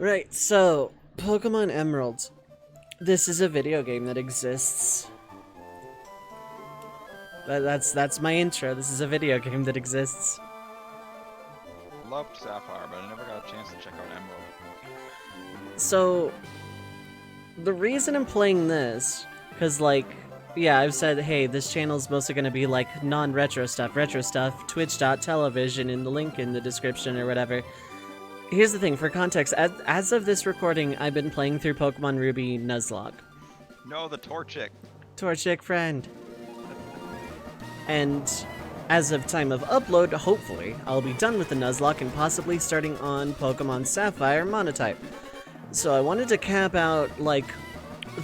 Right, so, Pokemon Emerald. This is a video game that exists. That's my intro. This is a video game that exists. Loved Sapphire, but I never got a chance to check out Emerald. So, the reason I'm playing this, because, like, yeah, I've said, hey, this channel's mostly going to be, like, non-retro stuff, twitch.television in the link in the description or whatever. Here's the thing, for context, as of this recording, I've been playing through Pokemon Ruby Nuzlocke. No, the Torchic. Torchic friend. And as of time of upload, hopefully, I'll be done with the Nuzlocke and possibly starting on Pokemon Sapphire Monotype. So I wanted to cap out, like,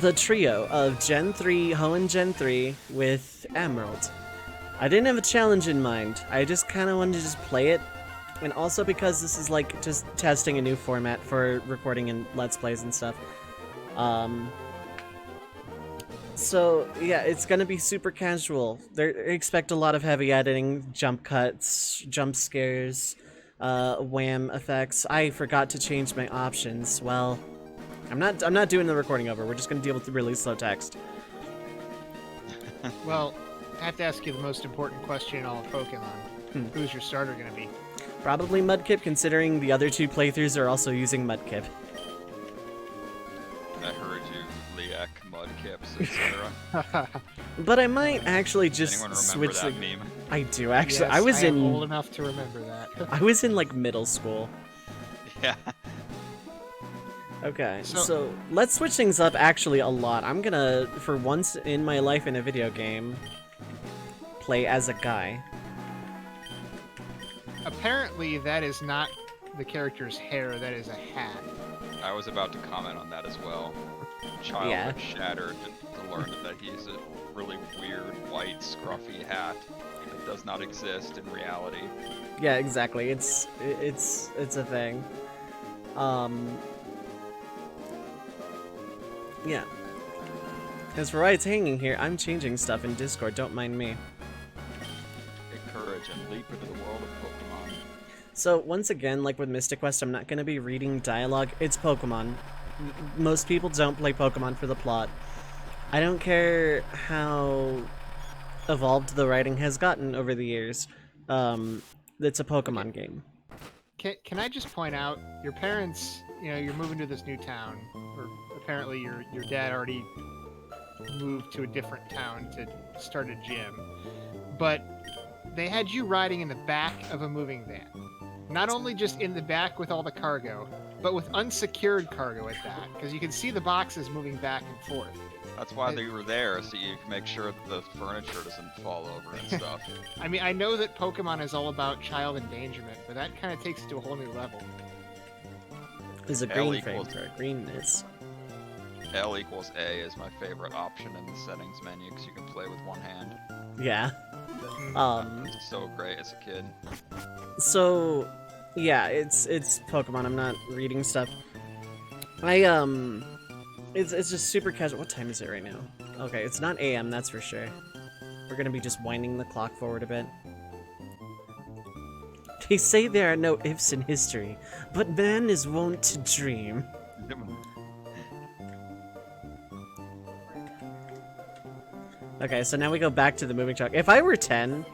the trio of Gen 3, Hoenn Gen 3 with Emerald. I didn't have a challenge in mind. I just kind of wanted to just play it. And also because this is, like, just testing a new format for recording and Let's Plays and stuff. So, yeah, it's gonna be super casual. Expect a lot of heavy editing, jump cuts, jump scares, wham effects. I forgot to change my options. Well, I'm not doing the recording over. We're just gonna deal with the really slow text. Well, I have to ask you the most important question in all of Pokemon. Who's your starter gonna be? Probably Mudkip, considering the other two playthroughs are also using Mudkip. I heard you, Leak, Mudkips, etc. But I might actually just Anyone remember switch that the... meme? I do, actually. Yes, I was am in... old enough to remember that. I was in, like, middle school. Yeah. Okay, so let's switch things up actually a lot. I'm gonna, for once in my life in a video game, play as a guy. Apparently, that is not the character's hair, that is a hat. I was about to comment on that as well. Childhood shattered to learn that he's a really weird, white, scruffy hat that does not exist in reality. Yeah, exactly. It's a thing. Yeah. As for why it's hanging here, I'm changing stuff in Discord, don't mind me. Take courage and leap into the world of Pokemon. So, once again, like with Mystic Quest, I'm not going to be reading dialogue. It's Pokemon. Most people don't play Pokemon for the plot. I don't care how evolved the writing has gotten over the years. It's a Pokemon game. Can I just point out, your parents, you know, you're moving to this new town, or apparently your dad already moved to a different town to start a gym, but they had you riding in the back of a moving van. Not only just in the back with all the cargo, but with unsecured cargo at that, because you can see the boxes moving back and forth. That's why they were there, so you can make sure that the furniture doesn't fall over and stuff. I mean, I know that Pokemon is all about child endangerment, but that kind of takes it to a whole new level. There's a green frame for greenness. L equals A is my favorite option in the settings menu because you can play with one hand. Yeah. It's so great as a kid. So, yeah, it's Pokemon. I'm not reading stuff. It's just super casual. What time is it right now? Okay, it's not AM, that's for sure. We're gonna be just winding the clock forward a bit. They say there are no ifs in history, but man is wont to dream. Okay, so now we go back to the moving truck. If I were 10,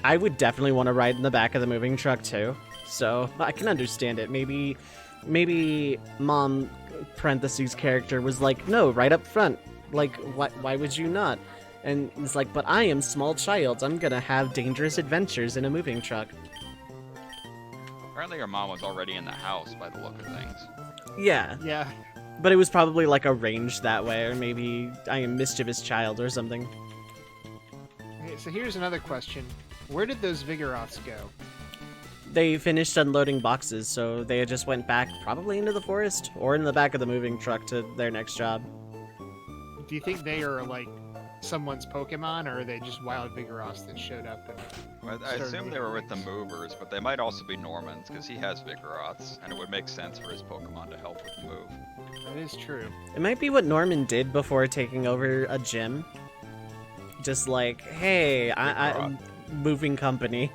I would definitely want to ride in the back of the moving truck too. So I can understand it. Maybe mom parentheses character was like, no, right up front. Like, why would you not? And it's like, but I am small child. I'm gonna have dangerous adventures in a moving truck. Apparently your mom was already in the house by the look of things. Yeah. Yeah. But it was probably like arranged that way, or maybe I am mischievous child or something. Okay, so here's another question. Where did those Vigoroths go? They finished unloading boxes, so they just went back probably into the forest or in the back of the moving truck to their next job. Do you think they are like someone's Pokemon, or are they just wild Vigoroths that showed up? And I assume they were with the movers, but they might also be Norman's because he has Vigoroths, and it would make sense for his Pokemon to help with the move. That is true. It might be what Norman did before taking over a gym. Just like, hey, I'm moving company.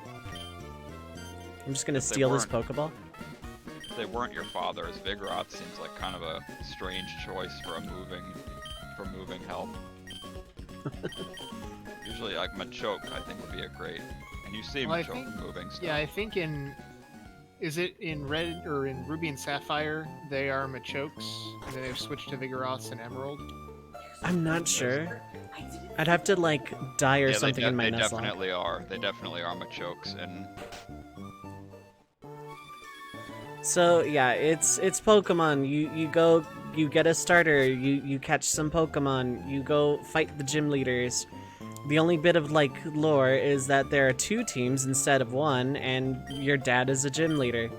I'm just gonna steal this Pokeball. If they weren't your father's, Vigoroth seems like kind of a strange choice for a moving help. Usually, like Machoke, I think would be a great. And you see Machoke moving stuff. Yeah, I think is it in Red or in Ruby and Sapphire they are Machokes, and then they've switched to Vigoroths and Emerald? I'm not sure. I'd have to like die or something in my Nuzlocke. They definitely are. They definitely are Machokes, and. So yeah, it's Pokemon. You go, you get a starter. You catch some Pokemon. You go fight the gym leaders. The only bit of like lore is that there are 2 teams instead of 1, and your dad is a gym leader.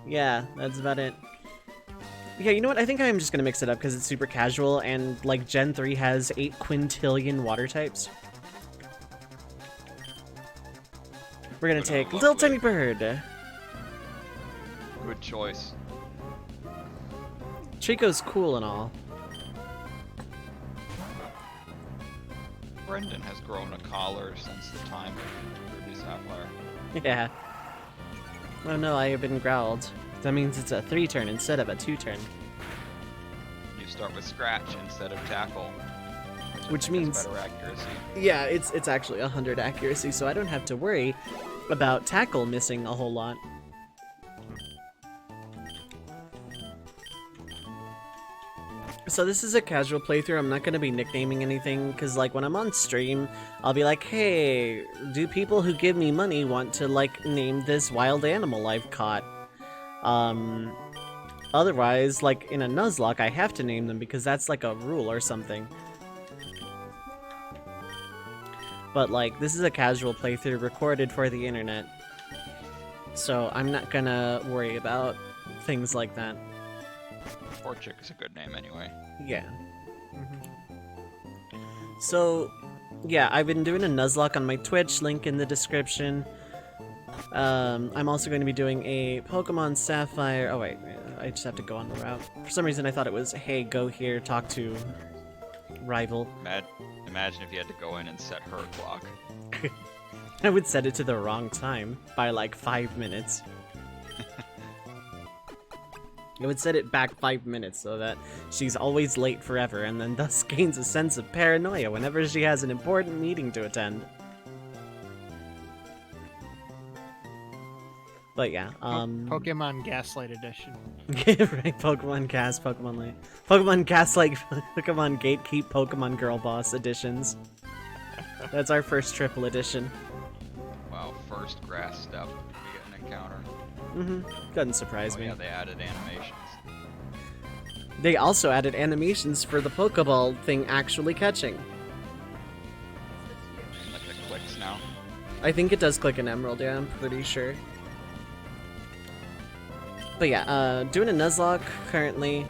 Yeah, that's about it. Yeah, you know what? I think I'm just gonna mix it up because it's super casual, and like Gen 3 has 8 quintillion water types. We're gonna take Little Tiny Bird. Good choice. Trico's cool and all. Brendan has grown a collar since the time of Ruby Sapphire. Yeah. Oh no, I have been growled. That means it's a 3-turn instead of a 2-turn. You start with Scratch instead of Tackle. Which means better accuracy. Yeah, it's actually 100 accuracy, so I don't have to worry about Tackle missing a whole lot. So this is a casual playthrough. I'm not going to be nicknaming anything, because like when I'm on stream, I'll be like, hey, do people who give me money want to like name this wild animal I've caught? Otherwise, like in a Nuzlocke, I have to name them because that's like a rule or something. But like, this is a casual playthrough recorded for the internet. So I'm not gonna worry about things like that. Torchic is a good name anyway. Yeah. So, yeah, I've been doing a Nuzlocke on my Twitch, link in the description. I'm also going to be doing a Pokemon Sapphire... Oh wait, I just have to go on the route. For some reason I thought it was, hey, go here, talk to rival. Imagine if you had to go in and set her clock. I would set it to the wrong time by like 5 minutes. I would set it back 5 minutes so that she's always late forever, and then thus gains a sense of paranoia whenever she has an important meeting to attend. But yeah, Pokemon Gaslight Edition. right, Pokemon Gas, Pokemon Light. Pokemon Gaslight, Pokemon Gatekeep, Pokemon Girl Boss editions. That's our first triple edition. Wow, first grass step. We get an encounter. Doesn't surprise me. Yeah, they added animations. They also added animations for the Pokeball thing actually catching. Like it clicks now. I think it does click in Emerald, yeah, I'm pretty sure. But yeah, doing a Nuzlocke currently.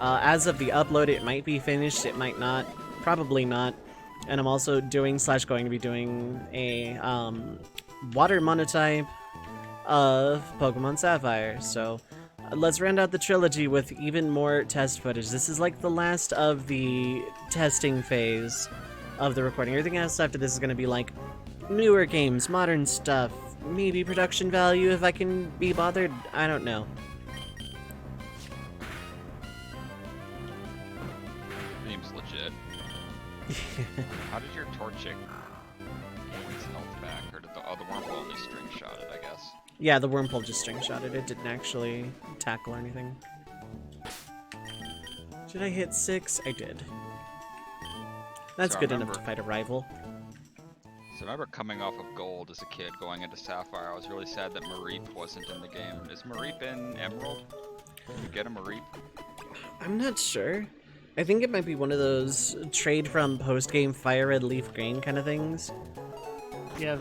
As of the upload, it might be finished, it might not. Probably not. And I'm also doing / going to be doing a water monotype of Pokemon Sapphire. So let's round out the trilogy with even more test footage. This is like the last of the testing phase of the recording. Everything else after this is going to be like newer games, modern stuff, maybe production value if I can be bothered. I don't know. Seems legit. How did your Torchic gain its health back? Or did the Wurmple only string shot it, I guess? Yeah, the Wurmple just string shotted. It didn't actually tackle or anything. Did I hit 6? I did. That's good enough to fight a rival. So I remember coming off of Gold as a kid, going into Sapphire. I was really sad that Mareep wasn't in the game. Is Mareep in Emerald? Did you get a Mareep? I'm not sure. I think it might be one of those trade from post-game Fire Red Leaf Green kind of things. Yeah,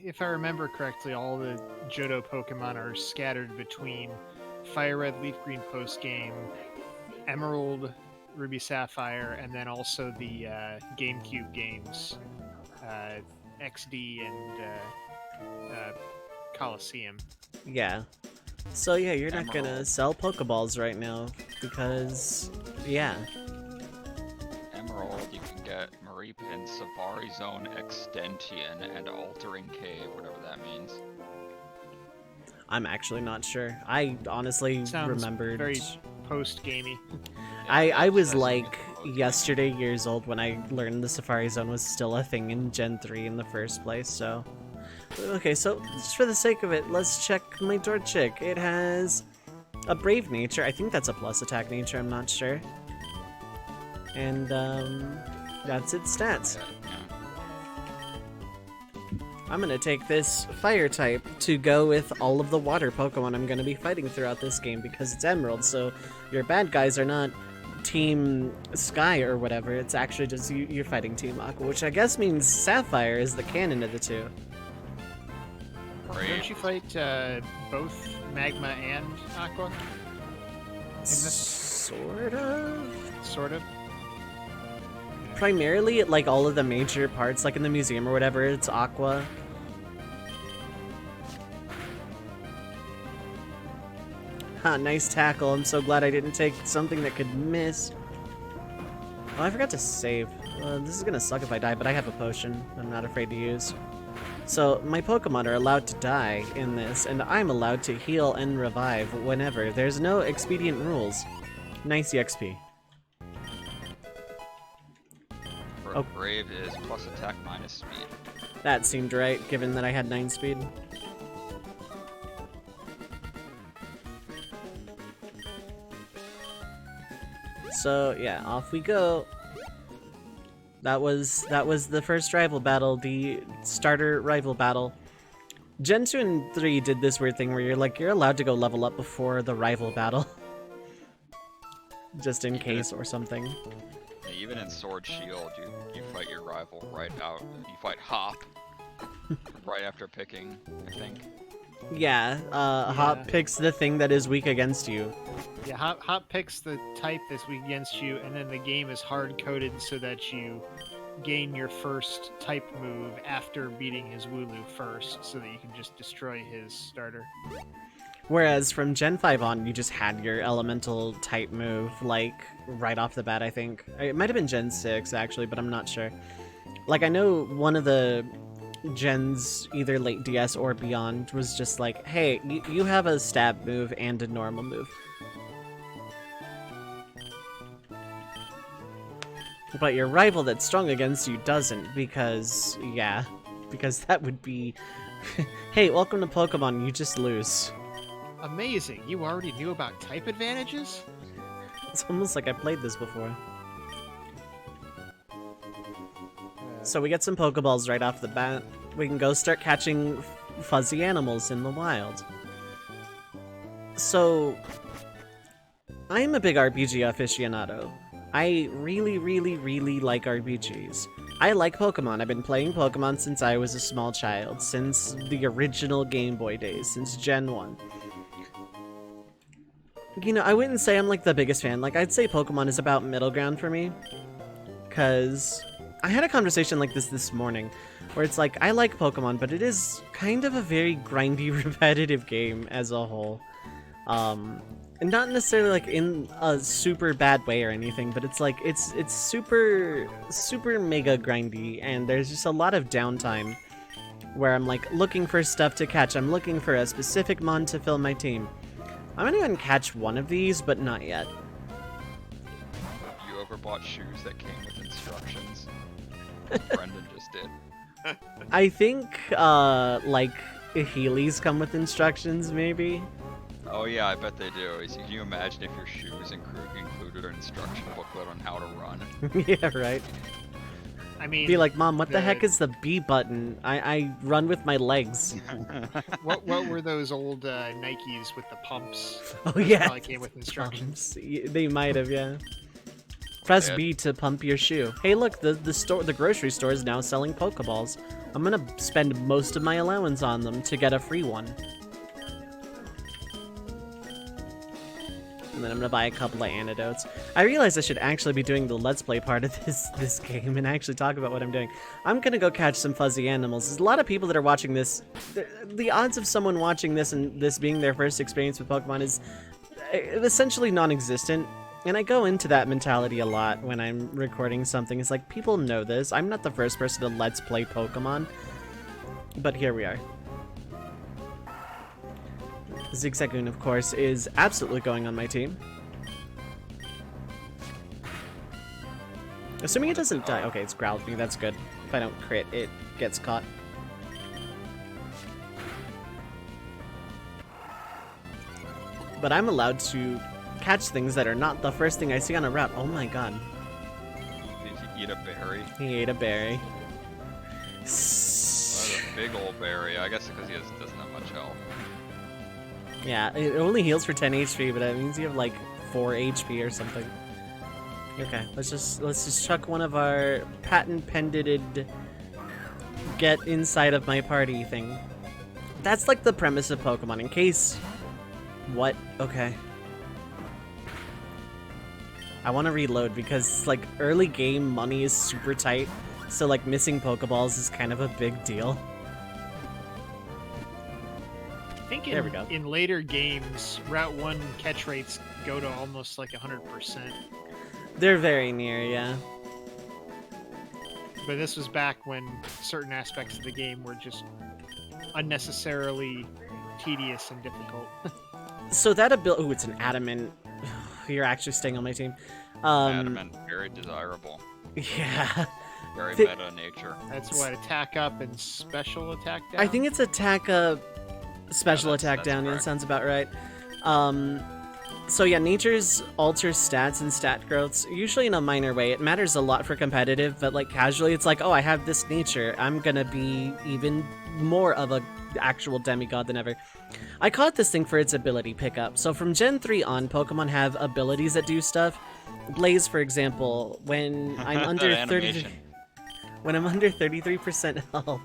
if I remember correctly, all the Johto Pokemon are scattered between Fire Red Leaf Green post-game, Emerald, Ruby Sapphire, and then also the GameCube games, XD and Coliseum. Yeah. So yeah, you're not gonna sell Pokeballs right now, because, yeah. Emerald, you can get Mareep in Safari Zone Extension and Altering Cave, whatever that means. I'm actually not sure. I honestly Sounds remembered. very post-gamey. I was like yesterday years old when I learned the Safari Zone was still a thing in Gen 3 in the first place, so... Okay, so just for the sake of it, let's check my Dorchick. It has a Brave Nature. I think that's a plus attack nature, I'm not sure. And, that's its stats. I'm gonna take this Fire type to go with all of the Water Pokemon I'm gonna be fighting throughout this game because it's Emerald, so your bad guys are not Team Sky or whatever, it's actually just you're fighting Team Aqua, which I guess means Sapphire is the canon of the two. Don't you fight both Magma and Aqua? Sort of? Sort of. Primarily at like all of the major parts, like in the museum or whatever, it's Aqua. Ha, nice tackle. I'm so glad I didn't take something that could miss. Oh, I forgot to save. This is gonna suck if I die, but I have a potion I'm not afraid to use. So, my Pokemon are allowed to die in this, and I'm allowed to heal and revive whenever. There's no expedient rules. Nice EXP. Oh. Brave is plus attack minus speed. That seemed right, given that I had 9 speed. So, yeah, off we go. That was the first rival battle, the starter rival battle. Gen 2 and 3 did this weird thing where you're allowed to go level up before the rival battle. Just in case or something. Yeah, even in Sword Shield, you fight your rival right out. You fight Hop right after picking, I think. Yeah, Hop picks the thing that is weak against you. Yeah, Hop picks the type that's weak against you, and then the game is hard-coded so that you gain your first type move after beating his Wooloo first, so that you can just destroy his starter. Whereas from Gen 5 on, you just had your elemental type move, like, right off the bat, I think. It might have been Gen 6, actually, but I'm not sure. Like, I know one of the gens, either late DS or beyond, was just like, hey, you have a stab move and a normal move. But your rival that's strong against you doesn't, because, yeah, because that would be... Hey, welcome to Pokemon, you just lose. Amazing, you already knew about type advantages? It's almost like I played this before. So we get some Pokeballs right off the bat. We can go start catching fuzzy animals in the wild. So, I'm a big RPG aficionado. I really, really, really like RPGs. I like Pokemon. I've been playing Pokemon since I was a small child, since the original Game Boy days, since Gen 1. You know, I wouldn't say I'm like the biggest fan. Like, I'd say Pokemon is about middle ground for me. Because I had a conversation like this morning, where it's like, I like Pokemon, but it is kind of a very grindy, repetitive game as a whole. And not necessarily like in a super bad way or anything, but it's like, it's super mega grindy, and there's just a lot of downtime where I'm like looking for stuff to catch. I'm looking for a specific mon to fill my team. I'm gonna go and catch one of these, but not yet. You overbought shoes that came with instructions. Brendan just did. I think, like, Heelys come with instructions, maybe? Oh yeah, I bet they do. Can you imagine if your shoes included an instruction booklet on how to run? Yeah, right. I mean, be like, Mom, what the heck is the B button? I run with my legs. what were those old Nikes with the pumps? Oh yeah, Probably came with instructions. They might have, yeah. Press B to pump your shoe. Hey, look, the grocery store is now selling Pokeballs. I'm gonna spend most of my allowance on them to get a free one. And then I'm gonna buy a couple of antidotes. I realize I should actually be doing the Let's Play part of this game and actually talk about what I'm doing. I'm gonna go catch some fuzzy animals. There's a lot of people that are watching this. The odds of someone watching this and this being their first experience with Pokemon is essentially non-existent. And I go into that mentality a lot when I'm recording something. It's like, people know this. I'm not the first person to Let's Play Pokemon. But here we are. Zigzagoon, of course, is absolutely going on my team. Assuming it doesn't die. Okay, it's growled me. That's good. If I don't crit, it gets caught. But I'm allowed to catch things that are not the first thing I see on a route. Oh my god. Did he eat a berry? He ate a berry. That's a big old berry. I guess because he doesn't have much health. Yeah, it only heals for 10 HP, but that means you have like 4 HP or something. Okay, let's just chuck one of our patent-pended get inside of my party thing. That's like the premise of Pokemon, in case... What? Okay. I want to reload because, like, early game money is super tight, so, like, missing Pokeballs is kind of a big deal. I think There we go. in later games, Route 1 catch rates go to almost like 100%. They're very near, yeah. But this was back when certain aspects of the game were just unnecessarily tedious and difficult. So that ability... Ooh, it's an Adamant. You're actually staying on my team. Adamant, very desirable. Yeah. Very meta nature. That's what, attack up and special attack down? I think it's attack up, special that's attack down. Yeah, correct. sounds about right. So yeah, nature's alters stats and stat growths, usually in a minor way. It matters a lot for competitive, but like casually, it's like, oh, I have this nature. I'm gonna be even more of a actual demigod than ever. I caught this thing for its ability pickup. So from Gen 3 on, Pokemon have abilities that do stuff. Blaze, for example, when I'm under 30, when I'm under 33% health,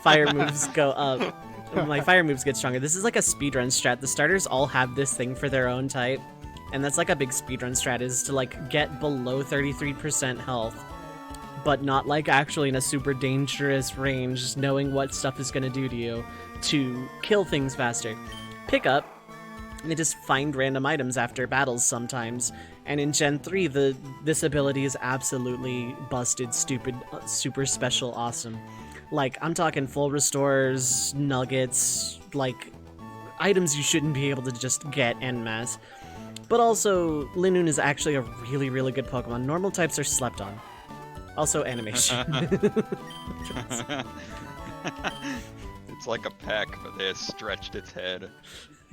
fire moves go up. My fire moves get stronger. This is like a speedrun strat. The starters all have this thing for their own type, and that's like a big speedrun strat, is to like get below 33% health, but not like actually in a super dangerous range, just knowing what stuff is going to do to you to kill things faster. Pick up, they just find random items after battles sometimes, and in Gen 3, this ability is absolutely busted, stupid, super special, awesome. Like, I'm talking full restores, nuggets, like, items you shouldn't be able to just get en masse. But also, Linoon is actually a really, really good Pokemon. Normal types are slept on. Also, animation. It's like a peck, but they have stretched its head.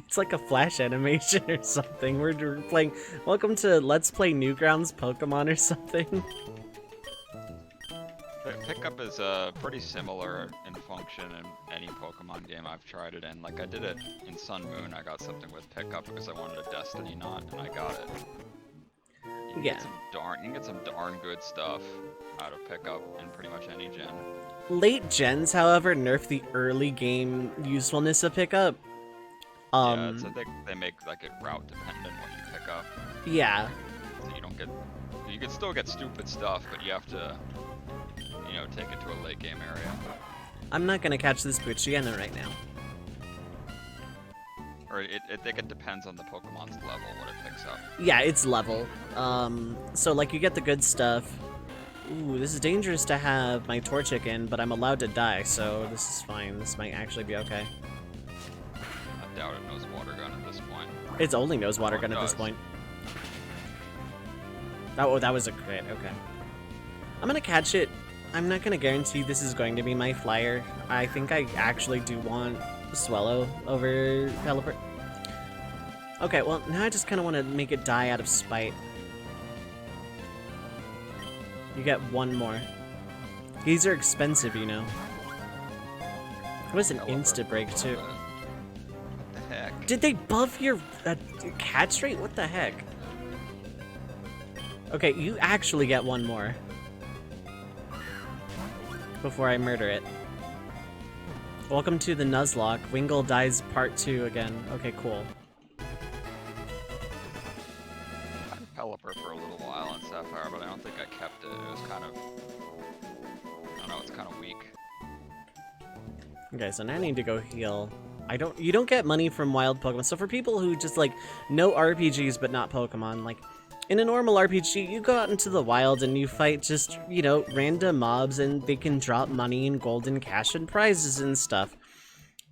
It's like a flash animation or something. We're playing... Welcome to Let's Play Newgrounds Pokemon or something. Pickup is pretty similar in function in any Pokemon game I've tried it in. Like, I did it in Sun Moon. I got something with Pickup because I wanted a Destiny knot, and I got it. You can Yeah. get some darn good stuff out of Pickup in pretty much any gen. Late gens, however, nerf the early game usefulness of Pickup. Yeah, so they make like it route dependent when you pick up. Yeah. So you don't get... You can still get stupid stuff, but you have to, you know, take it to a late game area. I'm not gonna catch this Poochyena right now. Or I think it depends on the Pokemon's level, what it picks up. Yeah, it's level. So like you get the good stuff. Ooh, this is dangerous to have my Torchic in, but I'm allowed to die, so this is fine. This might actually be okay. I doubt it knows Water Gun at this point. It's only knows Water Oh, it Gun at this does. point. Oh, that was a crit, okay. I'm gonna catch it. I'm not gonna guarantee this is going to be my flyer. I think I actually do want Swellow over Pelipper. Okay, well, now I just kind of want to make it die out of spite. You get one more. These are expensive, you know. It was an insta-break, too. What the heck? Did they buff your catch rate? What the heck? Okay, you actually get one more. Before I murder it. Welcome to the Nuzlocke. Wingull dies part 2 again. Okay, cool. I had Pelipper for a little while in Sapphire, but I don't think I kept it. It was kind of... I don't know, it's kind of weak. Okay, so now I need to go heal. You don't get money from wild Pokemon. So for people who just like know RPGs but not Pokemon, like in a normal RPG, you go out into the wild and you fight just, you know, random mobs and they can drop money and golden cash and prizes and stuff.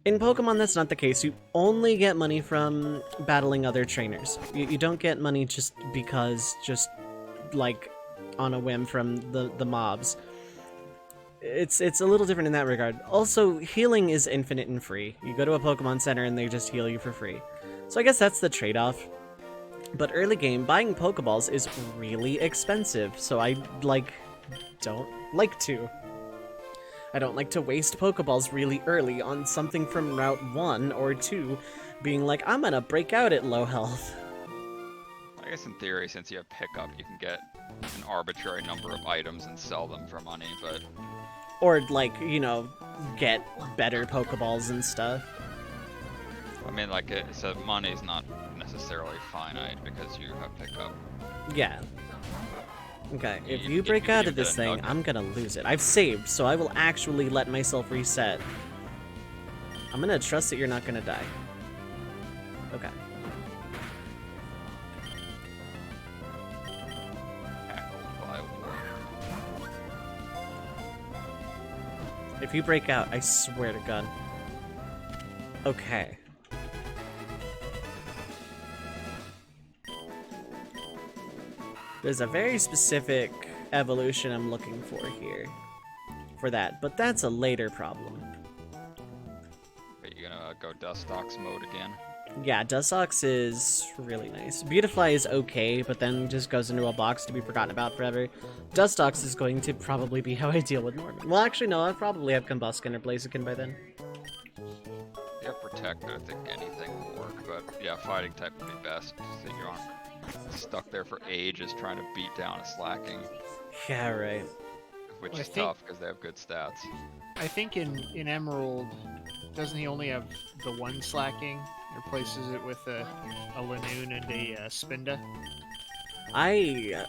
In Pokemon, that's not the case. You only get money from battling other trainers. You don't get money just because, like, on a whim from the mobs. It's a little different in that regard. Also, healing is infinite and free. You go to a Pokemon Center and they just heal you for free. So I guess that's the trade-off. But early game, buying Pokeballs is really expensive, so I, like, don't like to. I don't like to waste Pokeballs really early on something from Route 1 or 2 being like, I'm gonna break out at low health. I guess in theory, since you have pickup, you can get an arbitrary number of items and sell them for money, but... Or, like, you know, get better Pokeballs and stuff. I mean, like, so money's not necessarily finite because you have pickup. Yeah. Okay, if you break out of this thing, I'm gonna lose it. I've saved, so I will actually let myself reset. I'm gonna trust that you're not gonna die. Okay. If you break out, I swear to God. Okay. There's a very specific evolution I'm looking for here. For that, but that's a later problem. Are you gonna go Dustox mode again? Yeah, Dustox is really nice. Beautifly is okay, but then just goes into a box to be forgotten about forever. Dustox is going to probably be how I deal with Norman. Well, actually, no, I probably have Combuskin or Blaziken by then. Yeah, Protect, I think anything will work, but yeah, Fighting type would be best, so you aren't stuck there for ages trying to beat down a Slacking. Yeah, right. Which is tough, because they have good stats. I think in Emerald, doesn't he only have the one Slacking? Replaces it with a Lanoon and a Spinda? I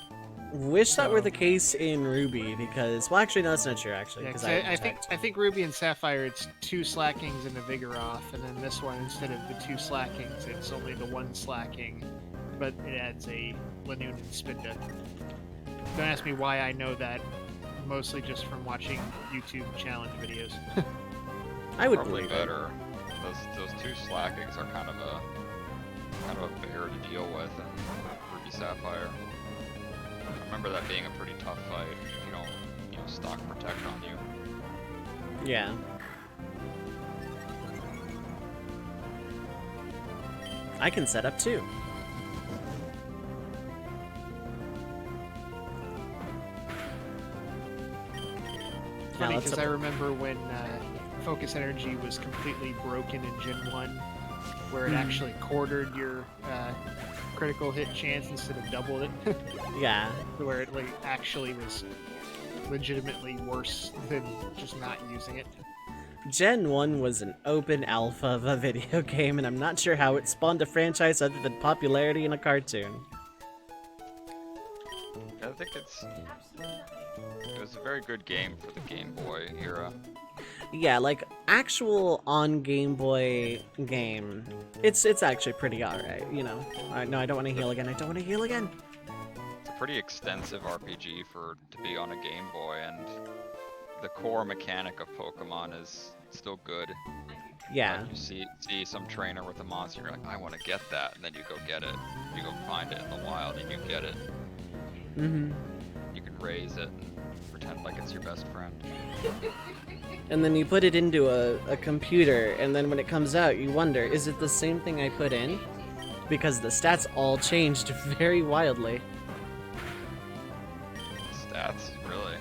wish that were the case in Ruby, because... Well, actually, no, that's not true, actually. Yeah, I think Ruby and Sapphire, it's 2 Slackings and a Vigoroth, and then this one, instead of the 2 Slackings, it's only the 1 Slacking, but it adds a Lanoon and Spinda. Don't ask me why I know that, mostly just from watching YouTube challenge videos. I would probably believe better. Those 2 Slackings are kind of a bear to deal with in Ruby Sapphire. I remember that being a pretty tough fight if you don't, stock Protect on you. Yeah. I can set up too. Funny, because I remember when Focus Energy was completely broken in Gen 1, where it actually quartered your critical hit chance instead of doubled it. Yeah. Where it actually was legitimately worse than just not using it. Gen 1 was an open alpha of a video game, and I'm not sure how it spawned a franchise other than popularity in a cartoon. I think it was a very good game for the Game Boy era. Yeah, like, actual on Game Boy game, it's actually pretty alright, you know. No, I don't want to heal again, I don't want to heal again! It's a pretty extensive RPG to be on a Game Boy, and the core mechanic of Pokemon is still good. Yeah. Like you see some trainer with a monster, you're like, I want to get that, and then you go get it. You go find it in the wild, and you get it. Mm-hmm. You can raise it and pretend like it's your best friend. And then you put it into a computer, and then when it comes out, you wonder, is it the same thing I put in? Because the stats all changed very wildly. Stats? Really?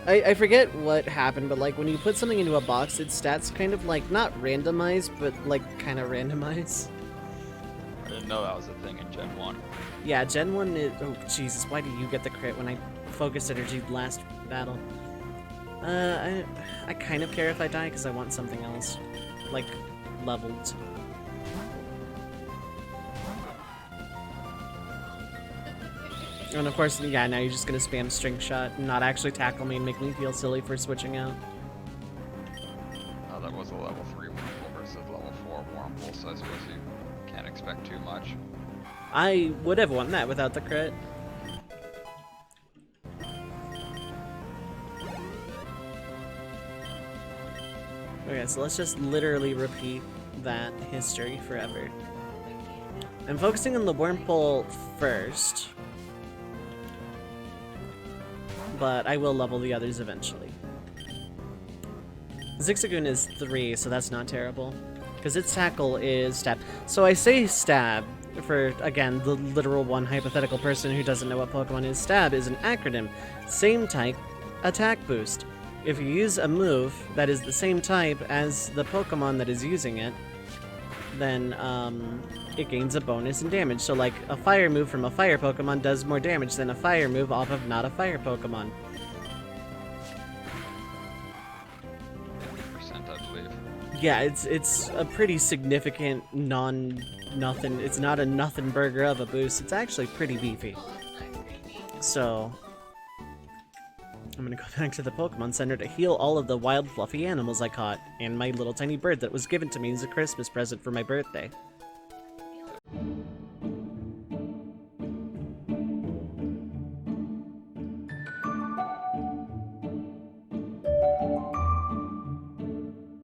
I forget what happened, but like when you put something into a box, its stats kind of like, not randomize, but like kind of randomize. I didn't know that was a thing in Gen 1. Yeah, Gen 1 is... Oh, Jesus, why do you get the crit when I focused energy last battle? I kind of care if I die because I want something else. Like, leveled. And of course, yeah, now you're just gonna spam String Shot and not actually tackle me and make me feel silly for switching out. Oh, that was a level 3 Wurmple versus level 4 Wurmple, so I suppose you can't expect too much. I would have won that without the crit. Okay, so let's just literally repeat that history forever. I'm focusing on the wormhole first, but I will level the others eventually. Zigzagoon is 3, so that's not terrible, because its tackle is stab. So I say stab for, again, the literal one hypothetical person who doesn't know what Pokemon is. Stab is an acronym. Same type, attack boost. If you use a move that is the same type as the Pokemon that is using it, then it gains a bonus in damage. So like a fire move from a fire Pokemon does more damage than a fire move off of not a fire Pokemon. 50%, I believe. Yeah, it's a pretty significant nothing. It's not a nothing burger of a boost. It's actually pretty beefy. So I'm gonna go back to the Pokemon Center to heal all of the wild fluffy animals I caught, and my little tiny bird that was given to me as a Christmas present for my birthday.